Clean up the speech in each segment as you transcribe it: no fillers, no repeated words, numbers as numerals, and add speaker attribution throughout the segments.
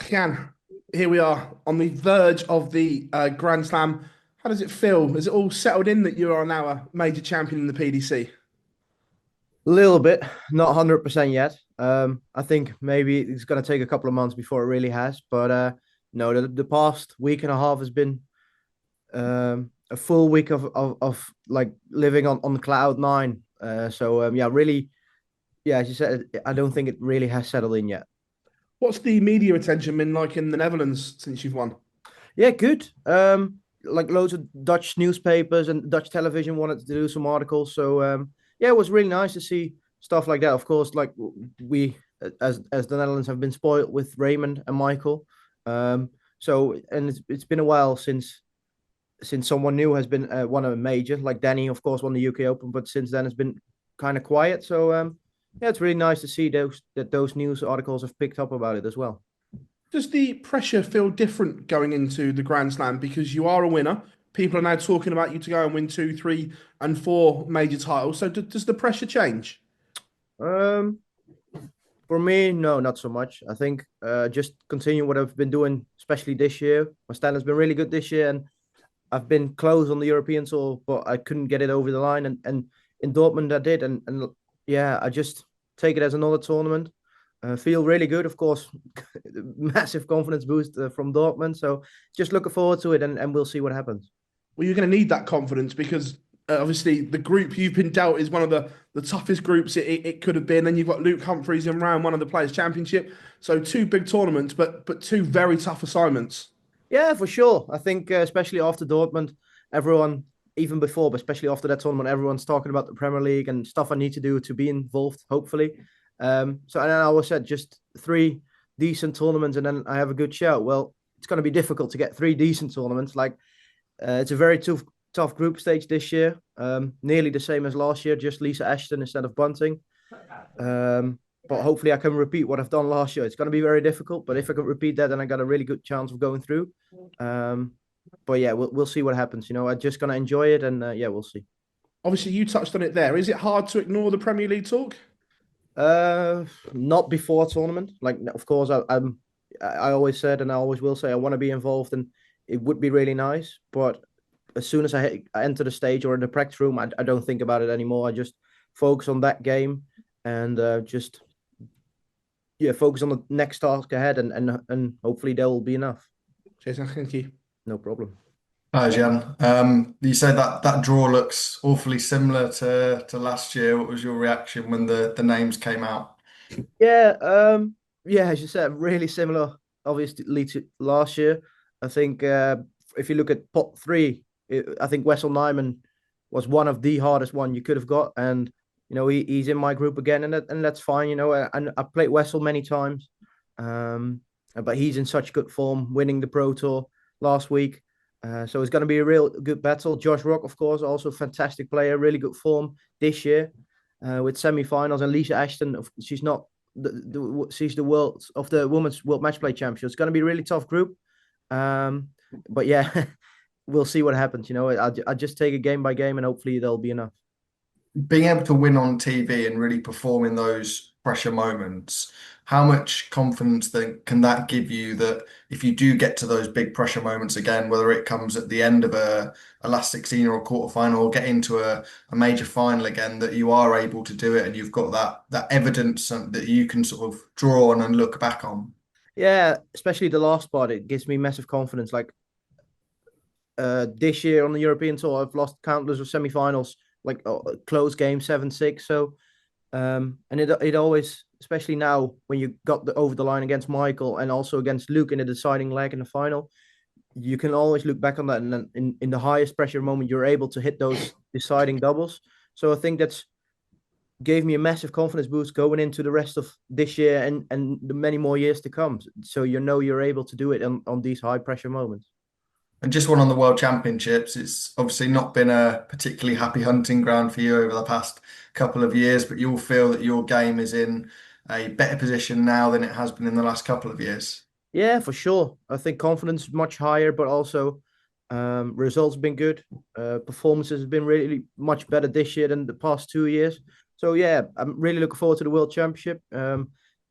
Speaker 1: Gian, here we are on the verge of the Grand Slam. How does it feel? Is it all settled in that you are now a major champion in the PDC?
Speaker 2: Little bit, not 100% yet. I think maybe it's going to take a couple of months before it really has. But no, the past week and a half has been a full week of like living on cloud nine. Yeah, really, yeah, as you said, I don't think it really has settled in yet.
Speaker 1: What's the media attention been like in the Netherlands since you've won?
Speaker 2: Yeah, good. Like loads of Dutch newspapers and Dutch television wanted to do some articles. Yeah, it was really nice to see stuff like that. Of course, like we as the Netherlands have been spoiled with Raymond and Michael. And it's been a while since someone new has been won a major. Like Danny, of course, won the UK Open, but since then it's been kind of quiet. Yeah, it's really nice to see those news articles have picked up about it as well.
Speaker 1: Does the pressure feel different going into the Grand Slam because you are a winner? People are now talking about you to go and win two, three, and four major titles. So does the pressure change?
Speaker 2: Um, For me, no, not so much. I think just continue what I've been doing, especially this year. My stand has been really good this year, and I've been close on the European tour, but I couldn't get it over the line. And in Dortmund, I did. And yeah, I just take it as another tournament. Feel really good, of course. Massive confidence boost from Dortmund. So just looking forward to it, and we'll see what happens.
Speaker 1: Well, you're going to need that confidence because obviously the group you've been dealt is one of the toughest groups it could have been. Then you've got Luke Humphreys in round one of the Players' Championship. So two big tournaments, but two very tough assignments.
Speaker 2: Yeah, for sure. I think especially after Dortmund, everyone, even before, but especially after that tournament, everyone's talking about the Premier League and stuff I need to do to be involved, hopefully. And then I always said just three decent tournaments and then I have a good shout. Well, it's going to be difficult to get three decent tournaments. It's a very tough group stage this year. Nearly the same as last year, just Lisa Ashton instead of Bunting. But hopefully I can repeat what I've done last year. It's going to be very difficult, but if I can repeat that, then I got a really good chance of going through. Um, but yeah, we'll see what happens. I'm just going to enjoy it, and yeah, we'll see.
Speaker 1: Obviously, you touched on it there. Is it hard to ignore the Premier League talk?
Speaker 2: Not before tournament. Like, of course, I always said, and I always will say, I want to be involved, and it would be really nice. But as soon as I enter the stage or in the practice room, I don't think about it anymore. I just focus on that game and just yeah, focus on the next task ahead, and hopefully there will be enough.
Speaker 1: Jason, thank you.
Speaker 2: No problem.
Speaker 3: Hi, Gian. You said that draw looks awfully similar to last year. What was your reaction when the names came out?
Speaker 2: Yeah, yeah, as you said, really similar, obviously, to last year. I think if you look at pot three, I think Wessel Nijman was one of the hardest one you could have got, and he's in my group again, and that's fine. And I played Wessel many times, but he's in such good form, winning the Pro Tour last week. So it's going to be a real good battle. Josh Rock, of course, also fantastic player, really good form this year with semi-finals. And Lisa Ashton, she's not she's the world of the women's world match play champion. It's going to be a really tough group. But yeah, we'll see what happens. I just take it game by game, and hopefully there'll be enough.
Speaker 3: Being able to win on TV and really perform in those pressure moments, how much confidence then can that give you that if you do get to those big pressure moments again, whether it comes at the end of a last 16 or a quarter final or get into a major final again, that you are able to do it and you've got that evidence that you can sort of draw on and look back on?
Speaker 2: Yeah, especially the last part, it gives me massive confidence. Like this year on the European tour, I've lost countless of semi-finals, like close game 7-6. And it always, especially now when you got over the line against Michael and also against Luke in the deciding leg in the final, you can always look back on that, and then in the highest pressure moment, you're able to hit those deciding doubles. So I think that's gave me a massive confidence boost going into the rest of this year and the many more years to come. So you're able to do it on these high pressure moments.
Speaker 3: And just one on the World Championships, it's obviously not been a particularly happy hunting ground for you over the past couple of years, but you'll feel that your game is in a better position now than it has been in the last couple of years.
Speaker 2: Yeah, for sure. I think confidence is much higher, but also results have been good. Performances have been really much better this year than the past 2 years. So yeah, I'm really looking forward to the World Championship.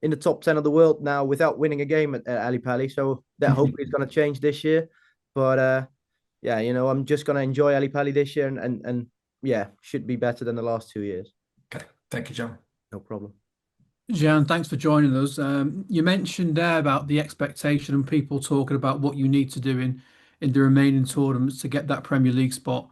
Speaker 2: in the top 10 of the world now without winning a game at Ali Pali. So that hopefully is going to change this year. But yeah, I'm just going to enjoy Ali Pali this year and yeah, should be better than the last 2 years.
Speaker 3: Okay, thank you, John.
Speaker 2: No problem.
Speaker 4: Gian, thanks for joining us. You mentioned there about the expectation and people talking about what you need to do in the remaining tournaments to get that Premier League spot.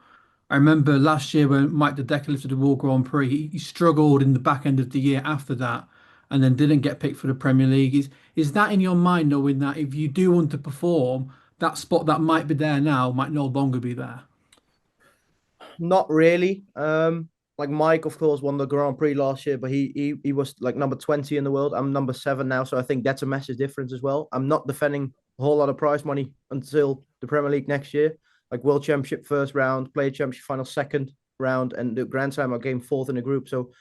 Speaker 4: I remember last year when Mike De Decker lifted the World Grand Prix, he struggled in the back end of the year after that and then didn't get picked for the Premier League. Is that in your mind, knowing that if you do underperform, that spot that might be there now might no longer be there?
Speaker 2: Not really. Like Mike, of course, won the Grand Prix last year, but he was like number 20 in the world. I'm number 7 now, so I think that's a massive difference as well. I'm not defending a whole lot of prize money until the Premier League next year. Like World Championship first round, Player Championship final second round, and the Grand Slam I came 4th in the group. So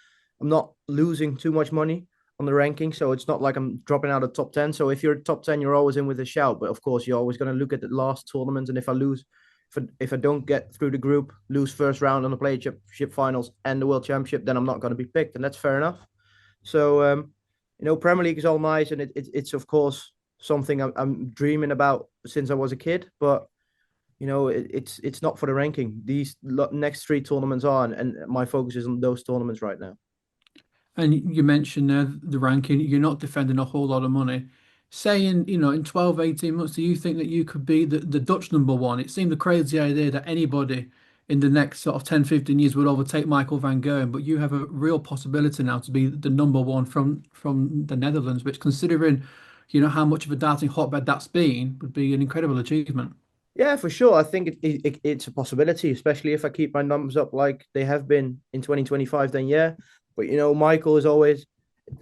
Speaker 2: I'm not losing too much money on the ranking. So it's not like I'm dropping out of top 10. So if you're top 10, you're always in with a shout. But of course, you're always going to look at the last tournament, and if I lose. If I don't get through the group, lose first round on the Player Championship finals and the World Championship, then I'm not going to be picked, and that's fair enough. So, Premier League is all nice, and it's of course something I'm dreaming about since I was a kid. But it's not for the ranking. These next 3 tournaments are, and my focus is on those tournaments right now.
Speaker 4: And you mentioned the ranking, you're not defending a whole lot of money. Saying, in 12, 18 months, do you think that you could be the Dutch number 1? It seemed a crazy idea that anybody in the next sort of 10, 15 years would overtake Michael van Gerwen, but you have a real possibility now to be the number 1 from the Netherlands, which, considering, how much of a darting hotbed that's been, would be an incredible achievement.
Speaker 2: Yeah, for sure. I think it's a possibility, especially if I keep my numbers up like they have been in 2025, then yeah. But, Michael is always...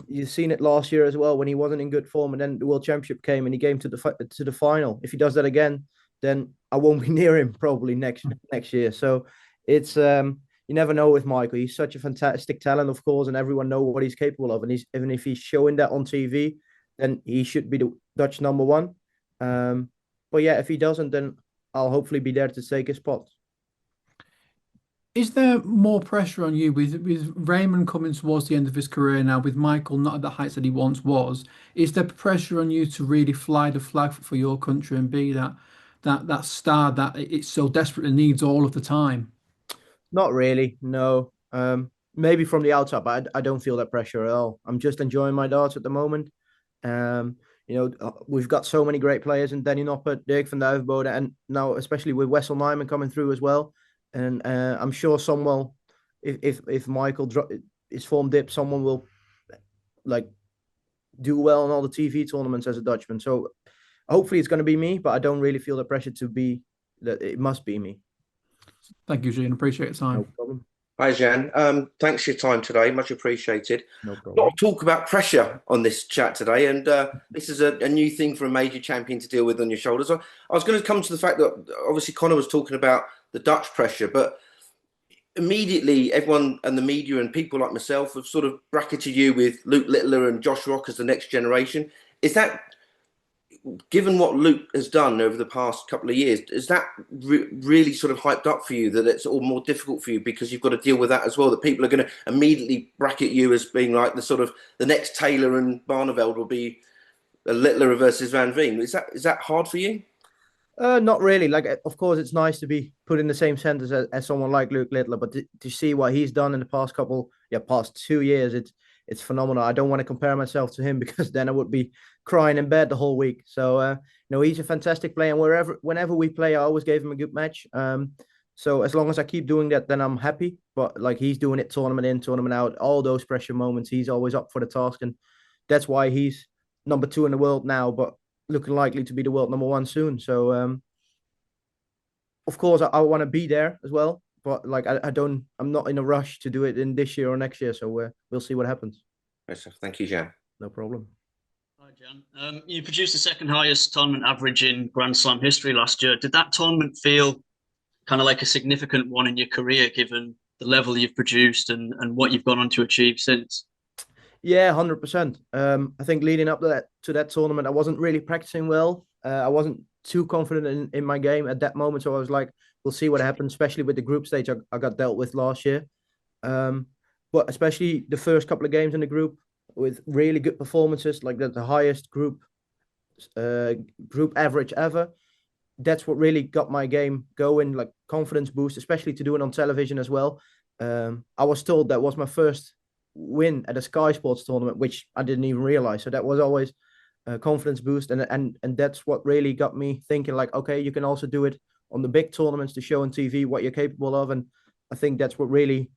Speaker 2: You've seen it last year as well when he wasn't in good form, and then the World Championship came and he came to the final. If he does that again, then I won't be near him probably next year. So it's you never know with Michael. He's such a fantastic talent, of course, and everyone knows what he's capable of. And even if he's showing that on TV, then he should be the Dutch number 1. But yeah, if he doesn't, then I'll hopefully be there to take his spot.
Speaker 4: Is there more pressure on you with Raymond coming towards the end of his career now, with Michael not at the heights that he once was? Is there pressure on you to really fly the flag for your country and be that star that it so desperately needs all of the time?
Speaker 2: Not really, no. Maybe from the outside, but I don't feel that pressure at all. I'm just enjoying my darts at the moment. We've got so many great players in Danny Noppert, Dirk van Duijvenbode, and now especially with Wessel Nijman coming through as well. And I'm sure someone, if Michael his form dips, someone will like do well on all the TV tournaments as a Dutchman. So hopefully it's going to be me, but I don't really feel the pressure to be that it must be me.
Speaker 4: Thank you, Gian. Appreciate your time.
Speaker 2: No problem.
Speaker 5: Hi, Gian. Thanks for your time today. Much appreciated.
Speaker 2: No
Speaker 5: A lot
Speaker 2: problem.
Speaker 5: of talk about pressure on this chat today, and this is a new thing for a major champion to deal with on your shoulders. I was going to come to the fact that obviously Conor was talking about the Dutch pressure, but immediately everyone and the media and people like myself have sort of bracketed you with Luke Littler and Josh Rock as the next generation. Is that, given what Luke has done over the past couple of years, is that really sort of hyped up for you, that it's all more difficult for you because you've got to deal with that as well, that people are going to immediately bracket you as being like the next Taylor, and Barneveld will be a Littler versus Van Veen? Is that hard for you?
Speaker 2: Not really. Like, of course, it's nice to be put in the same sentence as someone like Luke Littler, but to see what he's done in the past 2 years, it's phenomenal. I don't want to compare myself to him because then I would be crying in bed the whole week. So, he's a fantastic player, and whenever we play, I always gave him a good match. So as long as I keep doing that, then I'm happy. But like, he's doing it tournament in, tournament out, all those pressure moments, he's always up for the task, and that's why he's number 2 in the world now, but looking likely to be the world number 1 soon. So, of course, I want to be there as well, but like I'm not in a rush to do it in this year or next year. So we'll see what happens.
Speaker 5: Yes, thank you, Gian.
Speaker 2: No problem.
Speaker 6: Hi, Gian. You produced the second highest tournament average in Grand Slam history last year. Did that tournament feel kind of like a significant one in your career, given the level you've produced and what you've gone on to achieve since?
Speaker 2: Yeah, 100%. I think leading up to that tournament, I wasn't really practicing well. I wasn't too confident in my game at that moment. So I was like, we'll see what happens, especially with the group stage I got dealt with last year. But especially the first couple of games in the group, with really good performances, like the highest group average ever. That's what really got my game going, like confidence boost, especially to do it on television as well. I was told that was my first win at a Sky Sports tournament, which I didn't even realize. So that was always a confidence boost, and that's what really got me thinking, like, okay, you can also do it on the big tournaments to show on TV what you're capable of, and I think that's what really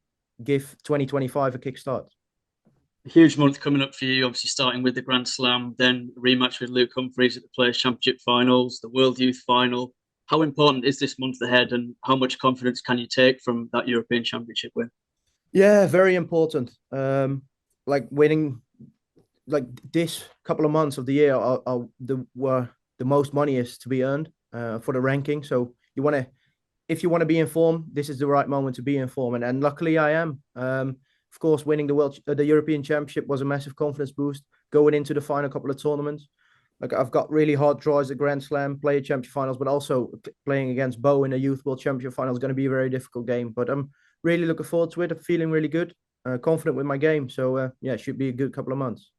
Speaker 2: give 2025 a kickstart.
Speaker 6: A huge month coming up for you, obviously starting with the Grand Slam, then a rematch with Luke Humphries at the Players' Championship finals, the World Youth final. How important is this month ahead, and how much confidence can you take from that European Championship win?
Speaker 2: Yeah, very important. Like winning, like this couple of months of the year are where the most money is to be earned for the ranking. So if you want to be informed, this is the right moment to be informed, and luckily I am. Of course, winning the European Championship was a massive confidence boost going into the final couple of tournaments. Like I've got really hard draws at Grand Slam, Player Championship finals, but also playing against Bo in a Youth World Championship final is going to be a very difficult game. But I'm really looking forward to it. I'm feeling really good, confident with my game. So yeah, it should be a good couple of months.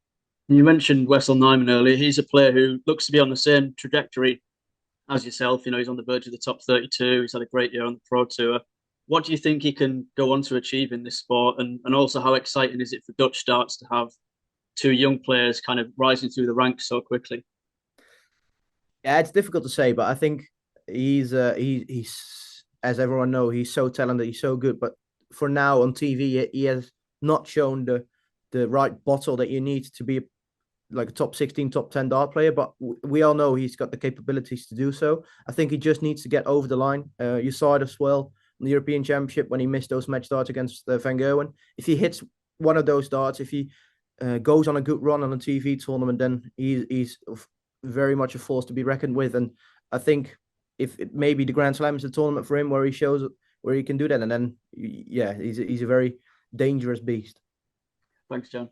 Speaker 6: You mentioned Wessel Nijman earlier. He's a player who looks to be on the same trajectory as yourself. You know, he's on the verge of the top 32. He's had a great year on the Pro Tour. What do you think he can go on to achieve in this sport? And also, how exciting is it for Dutch darts to have two young players kind of rising through the ranks so quickly?
Speaker 2: Yeah, it's difficult to say, but I think he's as everyone knows, he's so talented, he's so good. But for now on TV, he has not shown the right bottle that you need to be like a top 16, top 10 dart player. But we all know he's got the capabilities to do so. I think he just needs to get over the line. You saw it as well in the European Championship when he missed those match darts against Van Gerwen. If he hits one of those darts, if he goes on a good run on a TV tournament, then he's very much a force to be reckoned with. And I think if maybe the Grand Slam is a tournament for him where he shows where he can do that, and then yeah, he's a very dangerous beast.
Speaker 6: Thanks, John.